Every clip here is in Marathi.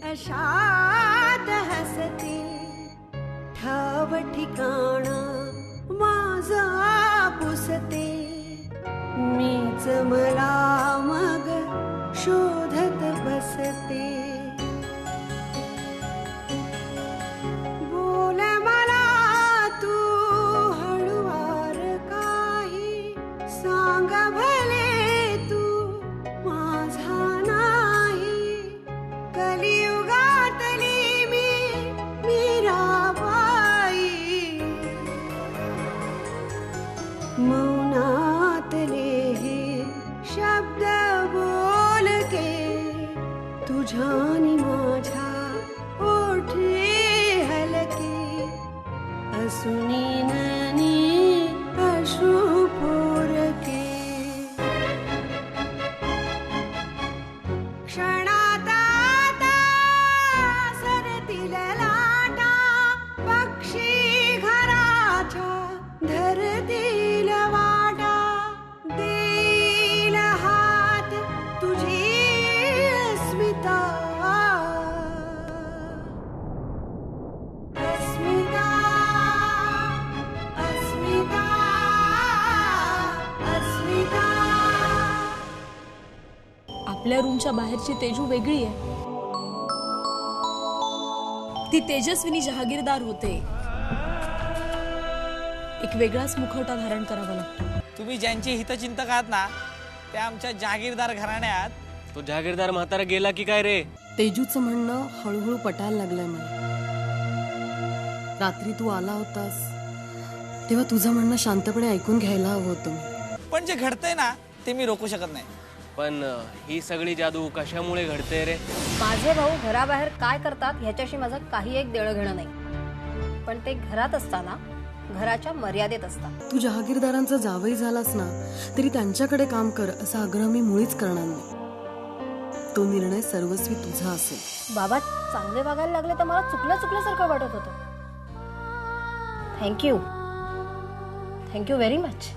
आशात हसते ठाव ठिकाण माझा पुसते मीच मला मग शोधत बसते बोल मला तू हळुवार काही सांग भले तू माझा नाही कलियुगातली मीराबाई मौनातले हे शब्द बोलके तुझ्यानी माझ्या ओठे हलके असुनी ननी अश्रू पोरके क्षणात आता सरतील लाटा पक्षी घराच्या धरतील वाटा देईल हात तुझी अस्मिता अस्मिता अस्मिता अस्मिता. आपल्या रूमच्या बाहेरची तेजू वेगळी आहे. ती तेजस्विनी जहागीरदार होते. एक वेगळाच मुखवटा धारण करावा लागतो. तुम्ही ज्यांची हितचिंतक आहात ना त्या आमच्या जहागीरदार घराण्यात. तो जहागीरदार म्हातारा गेला की काय रे? तेजूचं म्हणणं हळूहळू पटायला लागलंय मला. रात्री तू आला होतास तेव्हा तुझं म्हणणं शांतपणे ऐकून घ्यायला हवं होतं मी. पण जे घडतंय ना ते मी रोखू शकत नाही. पण ही सगळी जादू कशामुळे घडते रे? माझे भाऊ घराबाहेर काय करतात ह्याच्याशी माझं काही एक देणं घेणं नाही, पण ते घरात असताना घराच्या मर्यादेत असतात. तू जहागीरदारांचा जावई झालास ना तरी त्यांच्याकडे काम कर असा आग्रह मी मुळीच करणार नाही. तो निर्णय सर्वस्वी तुझा असेल. बाबा चांगले वागायला लागले तर मला चुकल्यासारखं वाटत होतं. Thank you thank you very much.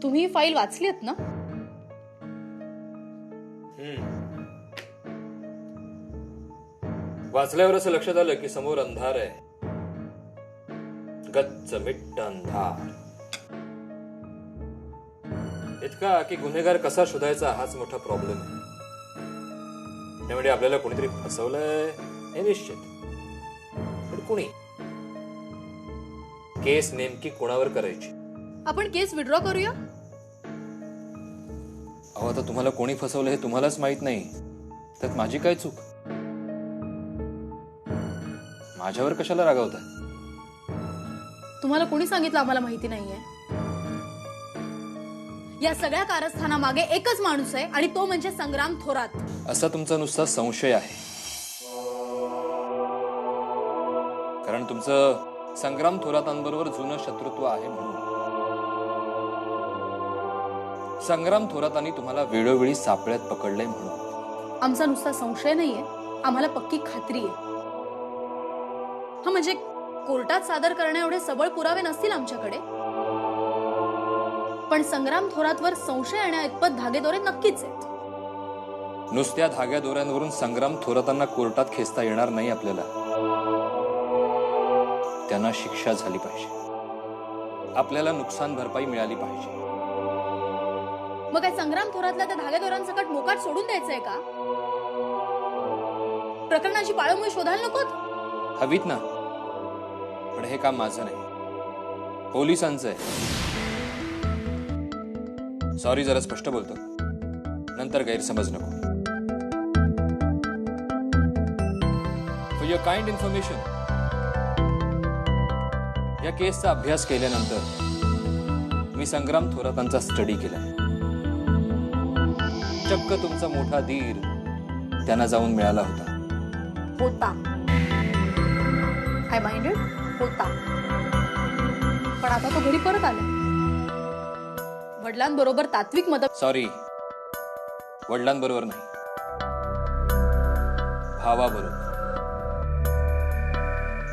तुम्ही ही फाईल वाचलीत ना? वाचल्यावर असं लक्षात आलं की समोर अंधार आहे. गच्च मिट्ट अंधार. इतका की गुन्हेगार कसा शोधायचा हाच मोठा प्रॉब्लेम आहे. त्यामुळे आपल्याला कोणीतरी फसवलंय हे निश्चित, पण कुणी? केस नेमकी कोणावर करायची? आपण केस विड्रॉ करूया. अहो आता तुम्हाला कोणी फसवलं हे तुम्हालाच माहित नाही, त्यात माझी काय चूक? माझ्यावर कशाला रागावताय? तुम्हाला कोणी सांगितलं आम्हाला माहिती नाहीये? या सगळ्या कारस्थानामागे एकच माणूस आहे आणि तो म्हणजे संग्राम थोरात. असा तुमचा नुसता संशय आहे, कारण तुमचं संग्राम थोरातांबरोबर जुनं शत्रुत्व आहे म्हणून. संग्राम थोरातांनी तुम्हाला वेळोवेळी सापळ्यात पकडलंय म्हणून. आमचा नुसता संशय नाहीये, आम्हाला पक्की खात्री आहे. हा म्हणजे कोर्टात सादर करण्या एवढे सबळ पुरावे नसतील आमच्याकडे, पण संग्राम थोरातवर संशय येण्या इतपत धागेदोरे नक्कीच आहेत. नुसत्या धाग्या दोऱ्यांवरून संग्राम थोरातांना कोर्टात खेचता येणार नाही आपल्याला. त्यांना शिक्षा झाली पाहिजे, आपल्याला नुकसान भरपाई मिळाली पाहिजे. मग काय संग्राम थोरातला त्या धागेदोऱ्यांसकट मोकाट सोडून द्यायचंय का? प्रकरणाची पाळमुळे शोधायला नकोत? हवीत ना, पण हे काम माझं नाही, पोलिसांचं आहे. सॉरी, जरा स्पष्ट बोलतो, नंतर गैरसमज नको. फॉर युअर काइंड इन्फॉर्मेशन, या केसचा अभ्यास केल्यानंतर मी संग्राम थोरातांचा स्टडी केलाय. चक्क तुमचा मोठा धीर त्यांना जाऊन मिळाला होता. आय माइंडेड होता, पण आता तो घरी परत आला. वडिलांबरोबर तात्विक मत सॉरी, वडिलांबरोबर नाही, भावाबरोबर.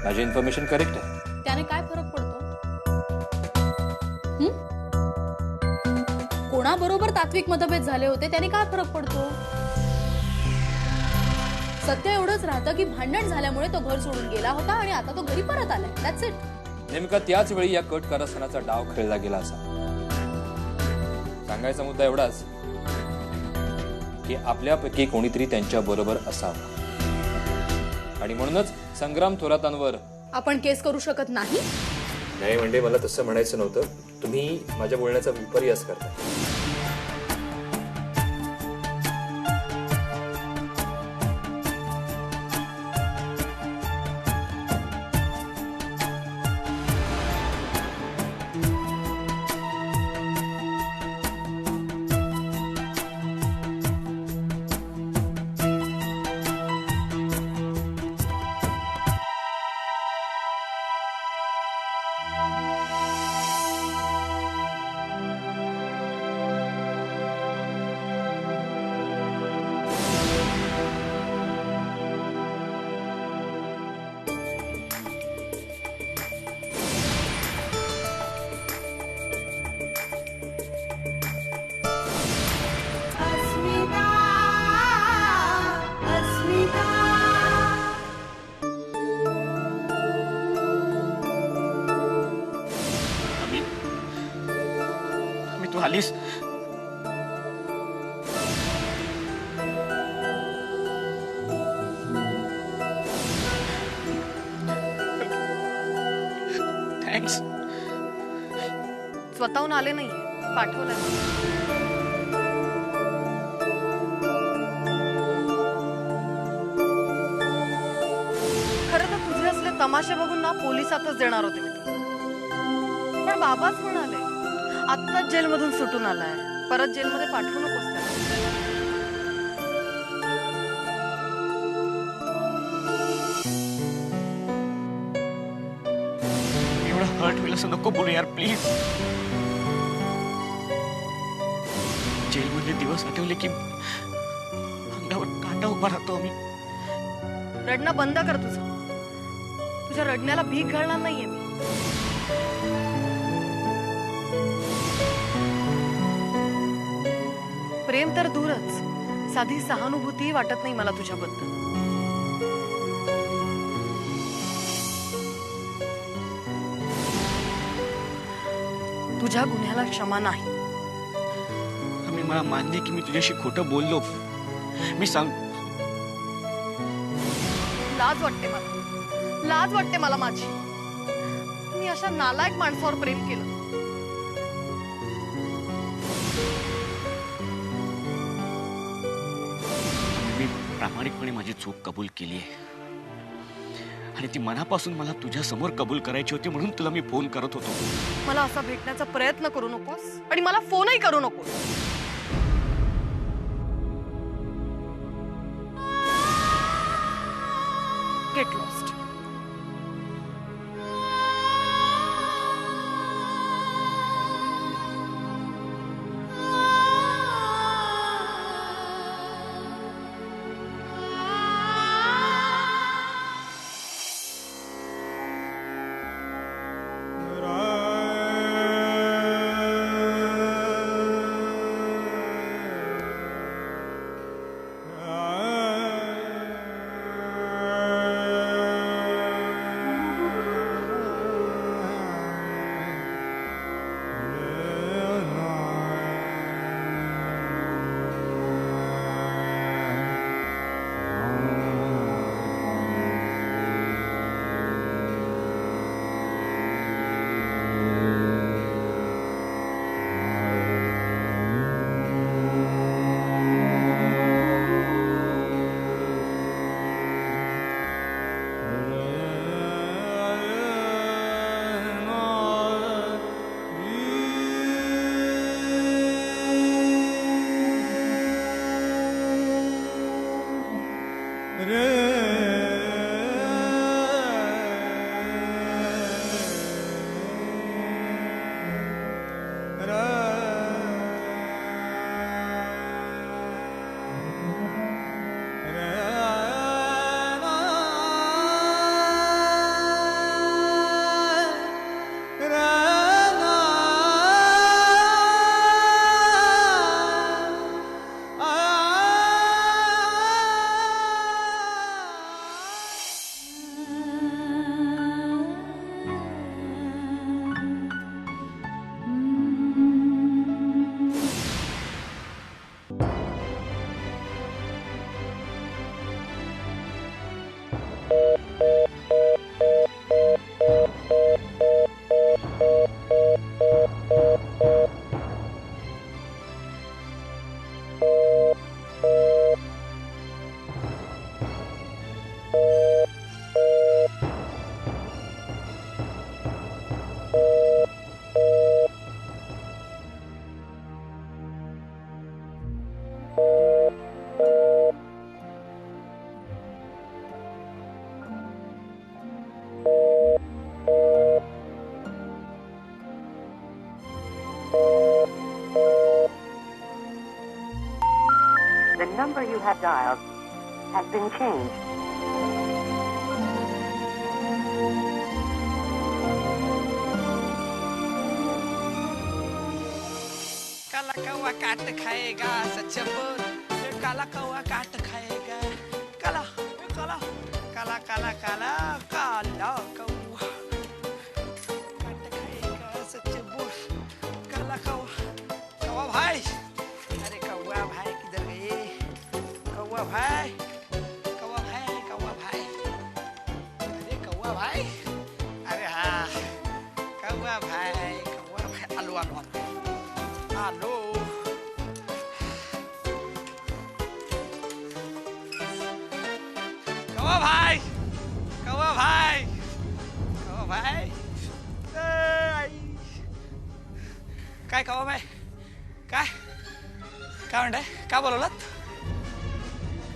माझी इन्फॉर्मेशन करेक्ट आहे? त्याने काय फरक पडतो? कोणाबरोबर तात्विक मतभेद झाले होते त्याने काय फरक पडतो? सत्य एवढंच राहतं की भांडण झाल्यामुळे तो घर सोडून गेला होता आणि आता तो घरी परत आलाय. That's it. नेमका त्याच वेळी या कट कारस्थानाचा डाव खेळला गेला असा. सांगायचा मुद्दा एवढाच की आपल्यापैकी कोणीतरी त्यांच्या बरोबर असावं, आणि म्हणूनच संग्राम थोरातांवर आपण केस करू शकत नाही. नाही म्हणजे मला तसं म्हणायचं नव्हतं. तुम्ही माझ्या बोलण्याचा विपर्यास करता. अस्मिता अस्मिता मी तू आलीस. थँक्स. स्वतःहून आले नाही, पाठवलंय. खरं तर तुझे असले तमाशे बघून ना पोलिसातच देणार होते मी तुला, पण बाबाच म्हणाले आत्ताच जेलमधून सुटून आलाय, परत जेलमध्ये पाठवू नकोस त्याला. एवढं हर्ट होईल असं नको बोलू यार, प्लीज. जेलमधले दिवस आठवले की अंगावर काटा उभा राहतो. मी रडणं बंद कर तुझं. तुझ्या रडण्याला भीक घालणार नाहीये मी. प्रेम तर दूरच, साधी सहानुभूती वाटत नाही मला तुझ्याबद्दल. तुझ्या गुन्ह्याला क्षमा नाही. आम्ही मला मान्य की मी तुझ्याशी खोटं बोललो. मी सांग, लाज वाटते मला, लाज वाटते मला माझी. मी अशा नालायक माणसावर प्रेम केलं. मी प्रामाणिकपणे माझी चूक कबूल केली आहे, आणि ती मनापासून मला तुझ्या समोर कबूल करायची होती, म्हणून तुला मी फोन करत होतो. मला असा भेटण्याचा प्रयत्न करू नकोस आणि मला फोनही करू नकोस. Get lost. number you have dialed has been changed. काला कौवा काट खाएगा सच बोल ये काला कौवा काट खाएगा काला काला काला काला काला काला कौवा काट खाएगा सच बोल काला कौवा कौवा भाई अरे कौवा भाई किधर गए कौवा भाई कौवा भाई कौवा भाई अरे कौवा भाई अरे हाँ कौवा भाई आलो आलो आलो कौवा भाई कौवा भाई कौवा भाई काय कौवा भाई काय म्हणताय का बोलवलात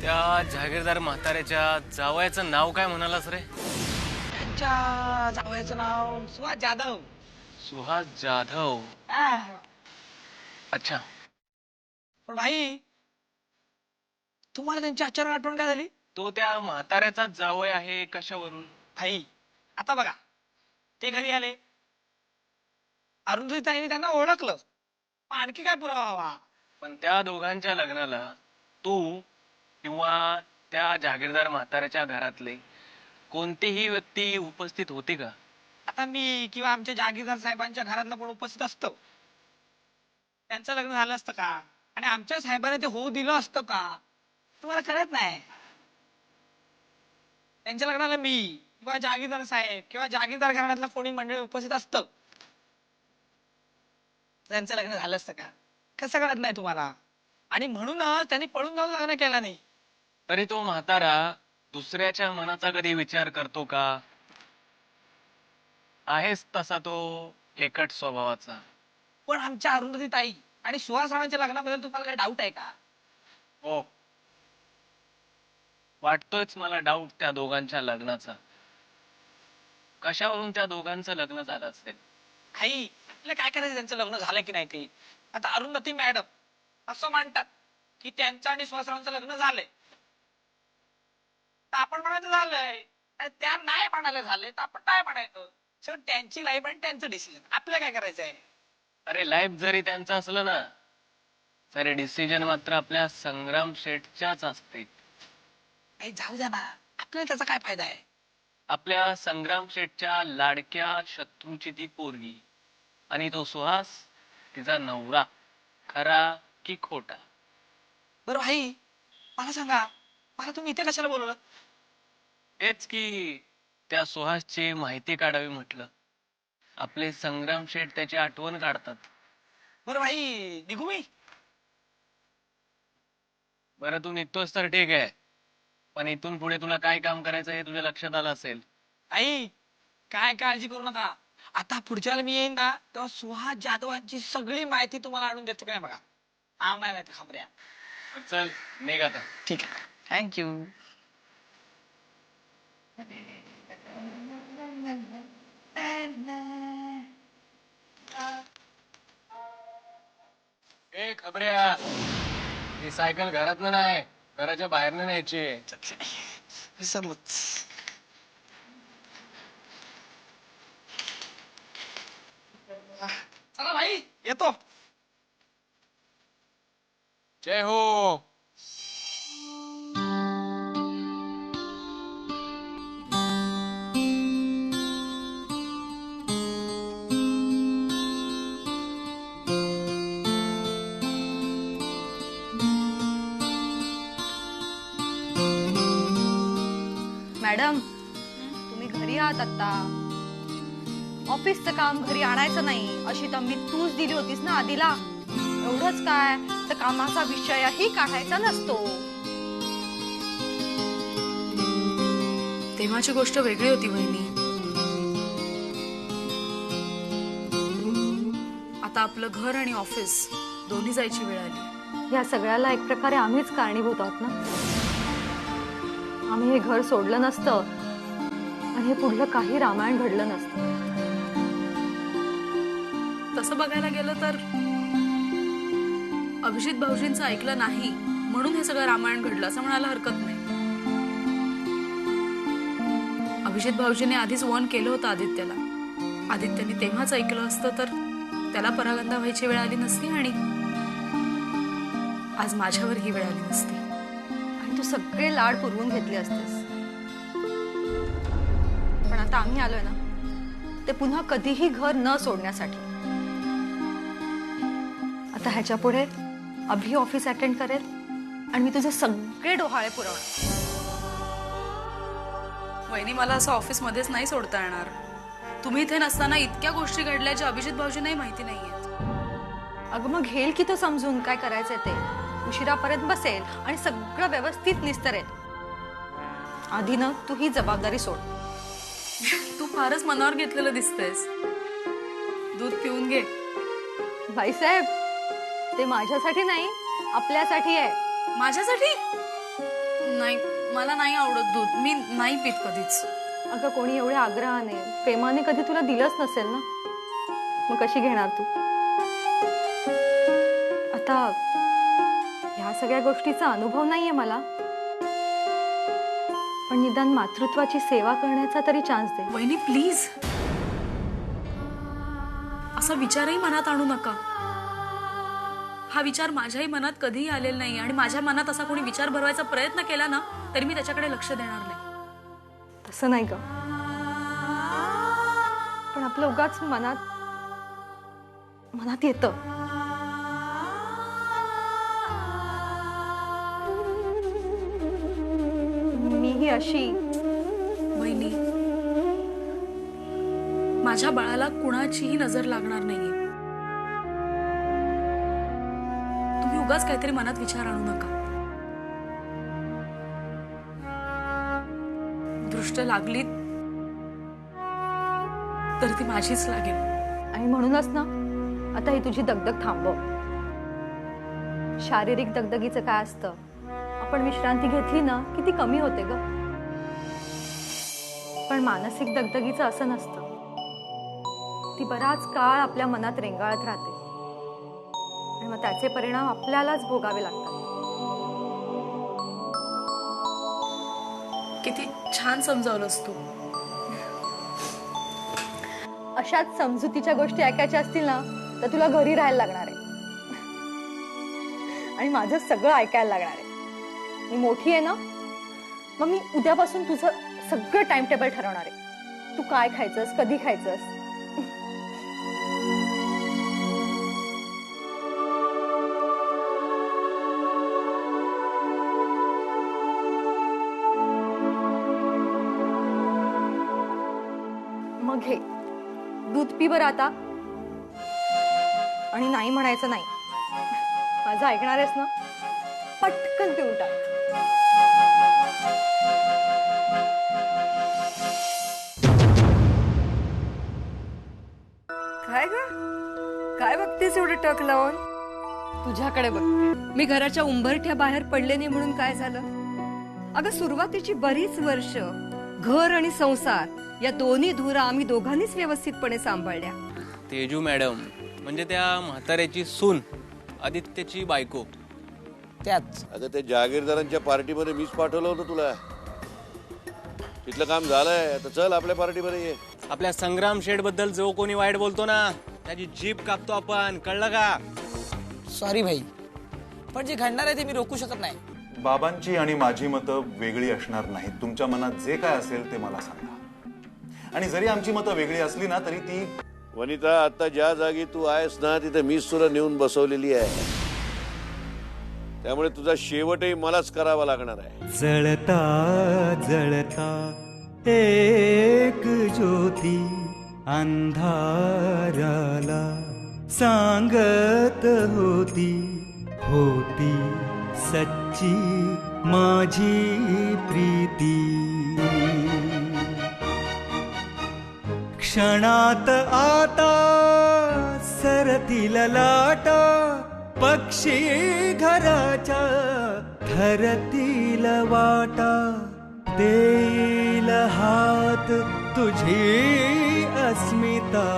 त्या जहागीरदार म्हाताऱ्याच्या जावयाचं नाव काय म्हणालास रे? त्यांच्या जावयाचं नाव सुहास जाधव सुहास जाधव. अच्छा. पण भाई तुम्हाला त्यांची अचानक आठवण काय झाली? तो त्या म्हाताऱ्याचा जावय आहे कशावरून? भाई आता बघा ते घरी आले अरुंधती ताईने त्यांना ओळखलं आणखी काय पुरावा हवा? पण त्या दोघांच्या लग्नाला तू किंवा त्या जहागीरदार म्हाताऱ्याच्या घरातले कोणतीही व्यक्ती उपस्थित होती का? आता मी किंवा आमच्या जहागीरदार साहेबांच्या घरातलं पण उपस्थित असतं त्यांचं लग्न झालं असतं का आणि आमच्या साहेबांनी ते होऊ दिलं असतं का तुम्हाला कळत नाही. त्यांच्या लग्नाला मी किंवा जहागीरदार साहेब किंवा जहागीरदार घराण्यातलं कोणी मंडळी उपस्थित असतं त्यांचं लग्न झालं असतं का? कसं कळत नाही तुम्हाला? आणि म्हणूनच त्यांनी पळून जाऊन लग्न केलं नाही. तरी तो म्हातारा दुसऱ्याच्या मनाचा कधी विचार करतो का? आहेच तसा तो एकट स्वभावाचा. पण आमच्या अरुंधती ताई आणि सुहास रावांच्या लग्नाबद्दल तुम्हाला काही डाऊट आहे का? हो, वाटतोच मला डाऊट त्या दोघांच्या लग्नाचा. कशावरून त्या दोघांचं लग्न झालं असेल? आई आपल्याला काय करायचं त्यांचं लग्न झालं की नाही ते? आता अरुंधती मॅडम असं म्हणतात की त्यांचं आणि सुहासरावांचं लग्न झालंय तर आपण म्हणायचं झालंय आणि त्या नाही म्हणायला झाले तर आपण काय म्हणायचं? शेवट त्यांची लाईफ आणि त्यांचं डिसिजन आपल्याला काय करायचंय? अरे लाईफ जरी त्यांचं असलं ना तरी डिसिजन मात्र आपल्या संग्राम शेठच्याच असते. आई जाऊ द्या ना आपल्याला त्याचा काय फायदा आहे? आपल्या संग्राम शेठच्या लाडक्या शत्रूची ती पोरगी आणि तो सुहास तिचा नवरा, खरा की खोटा? बरं भाई मला सांगा मला तुम्ही इथे कशाला बोलवलं? हेच की त्या सुहासची माहिती काढावी म्हटलं. आपले संग्राम शेठ त्याची आठवण काढतात. बरं भाई निघू मी? बरं तू निघतोस तर ठीक आहे, पण इथून पुढे तुला काय काम करायचं हे तुझ्या लक्षात आलं असेल. आई काय काळजी करू नका. आता पुढच्या वेळेला मी येईन ना तेव्हा सुहास जाधवांची सगळी माहिती तुम्हाला आणून देतो काय बघा. आम्हाला नाही खबऱ्या. चल निघ आता. ठीक आहे थँक्यू. ए खबऱ्या, ही सायकल घरातनं नाही घराच्या बाहेरनं न्यायची. विसरलोच. चला भाई येतो. जय हो. मॅडम तुम्ही घरी आहात आता. ऑफिसचं काम घरी आणायचं नाही अशी तंबी तूच दिली होतीस ना आधीला. एवढंच काय तर कामाचा विषयही काढायचा नसतो. तेव्हाची गोष्ट वेगळी होती वहिनी. आता आपलं घर आणि ऑफिस दोन्ही जायची वेळ आली. या सगळ्याला एक प्रकारे आम्हीच कारणीभूत आहोत ना. आम्ही हे घर सोडलं नसतं आणि हे पुढलं काही रामायण घडलं नसतं. तसं बघायला गेलं तर अभिजित भाऊजींचं ऐकलं नाही म्हणून हे सगळं रामायण घडलं असं म्हणायला हरकत नाही. अभिजित भाऊजीने आधीच वॉर्न केलं होतं आदित्यला. आदित्यने तेव्हाच ऐकलं असतं तर त्याला परागंदा व्हायची वेळ आली नसती आणि आज माझ्यावर ही वेळ आली नसती. आणि तू सगळे लाड पुरवून घेतले असतेस. पण आता आम्ही आलोय ना ते पुन्हा कधीही घर न सोडण्यासाठी. आता ह्याच्या पुढे अभि ऑफिस अटेंड करेल आणि मी तुझे सगळे डोहाळे पुरवणार. वहिनी मला असं ऑफिस मध्येच नाही सोडता येणार. तुम्ही इथे नसताना इतक्या गोष्टी घडल्या ज्या अभिजित भाऊजींनाही माहिती नाहीयेत. अगं मग घेईल की तो समजून काय करायचंय ते. उशिरापर्यंत बसेल आणि सगळं व्यवस्थित निस्तरेल. आधी ना तू ही जबाबदारी सोड. तू फारच मनावर घेतलेलं दिसतेस. दूध पिऊन घे. बाईसाहेब ते माझ्यासाठी नाही आपल्यासाठी आहे. माझ्यासाठी नाही. मला नाही आवडत दूध. मी नाही पित कधीच. अगं कोणी एवढ्या आग्रहाने प्रेमाने कधी तुला दिलंच नसेल ना मग कशी घेणार तू. आता ह्या सगळ्या गोष्टीचा अनुभव नाहीये मला पण निदान मातृत्वाची सेवा करण्याचा तरी चान्स दे. वहिनी प्लीज असा विचारही मनात आणू नका. हा विचार माझ्याही मनात कधीही आलेला नाही आणि माझ्या मनात असा कोणी विचार भरवायचा प्रयत्न केला ना तरी मी त्याच्याकडे लक्ष देणार नाही. तसं नाही ग पण आपलं उगाच मनात येतं. मीही अशी. बहिणी माझ्या बाळाला कुणाचीही नजर लागणार नाहीये. तुम्ही उगाच काहीतरी मनात विचार आणू नका. दृष्ट लागली तर ती माझीच लागेल. आणि म्हणूनच ना आता ही तुझी दगदग थांबव. शारीरिक दगदगीचं काय असतं आपण विश्रांती घेतली ना की ती कमी होते ग. पण मानसिक दगदगीचं असं नसतं. ती बराच काळ आपल्या मनात रेंगाळत राहते आणि मग त्याचे परिणाम आपल्यालाच भोगावे लागतात. किती छान समजावलंस तू. अशाच समजुतीच्या गोष्टी ऐकायच्या असतील ना तर तुला घरी राहायला लागणार आहे आणि माझं सगळं ऐकायला लागणार आहे. मी मोठी आहे ना मग मी उद्यापासून तुझं सगळं टाइम टेबल ठरवणार आहे. तू काय खायचंस कधी खायचंस. मग घे दूध पी बरं आता आणि नाही म्हणायचं नाही. माझं ऐकणार आहेस ना पटकन पिऊन टाक. काय ग काय बघतेस एवढं टक लावून. तुझ्याकडे बघते. मी घराच्या उंबरठ्या बाहेर पडले नाही म्हणून काय झालं. अगं सुरुवातीची बरीच वर्ष घर आणि संसार या दोन्ही धुरा आम्ही दोघांनीच व्यवस्थितपणे सांभाळल्या. तेजू मॅडम म्हणजे त्या म्हाताऱ्याची सून आदित्यची बायको. त्याच अगं त्या जहागीरदारांच्या पार्टीमध्ये मीच पाठवलं होतं तुला. तिथलं काम झालंय आता चल आपल्या पार्टीमध्ये ये. आपल्या संग्राम शेठ बद्दल जो कोणी वाईट बोलतो ना त्याची जीभ कापतो आपण. कळलं का. सॉरी भाई पण जे घडणार आहे ते मी रोखू शकत नाही. बाबांची आणि माझी मतं वेगळी असणार नाहीत. तुमच्या मनात जे काय असेल ते मला सांगा. आणि जरी आमची मतं वेगळी असली ना तरी ती वनिता आता ज्या जागी तू आहेस ना तिथे मीच तुला नेऊन बसवलेली आहे. त्यामुळे तुझा शेवटही मलाच करावा लागणार आहे. जळता जळता एक ज्योती अंधाराला सांगत होती होती सच्ची माझी प्रीती. क्षणात आता सरतील लाटा पक्षी घराच्या धरतील वाटा. देईल हात तुझी अस्मिता